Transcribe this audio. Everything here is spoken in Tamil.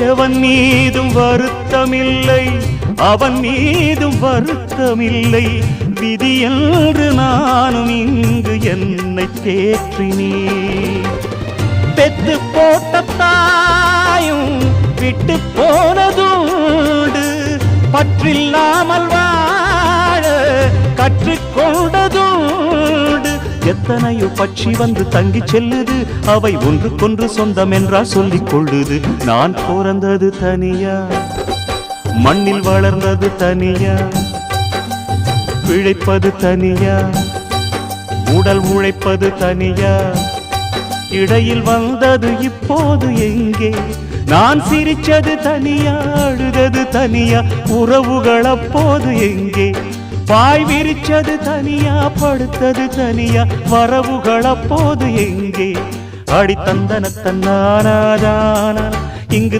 எவன் மீதும் வருத்தமில்லை, அவன் மீதும் வருத்தமில்லை. விதி என்று நானும் இங்கு என்னை தேற்றினேன். பெத்து போட்ட தாயும் விட்டு போனதுண்டு, பற்றில்லாமல் வாழ கற்றுக்கொண்டதுண்டு. எத்தனையோ பட்சி வந்து தங்கி செல்லுது, அவை ஒன்றுக்கொன்று சொந்தம் என்றால் சொல்லிக் கொள்ளுது. நான் பிறந்தது தனியா, மண்ணில் வளர்ந்தது தனியா, பிழைப்பது தனியா, உடல் உழைப்பது தனியா. இடையில் வந்தது இப்போது எங்கே? நான் சிரிச்சது தனியா, அழுதது தனியா, உறவுகள் அப்போது எங்கே? பாய் விரிச்சது தனியா, படுத்தது தனியா, வரவுகள் அப்போது எங்கே? அடி தந்தன தன்னானாதானா இங்கு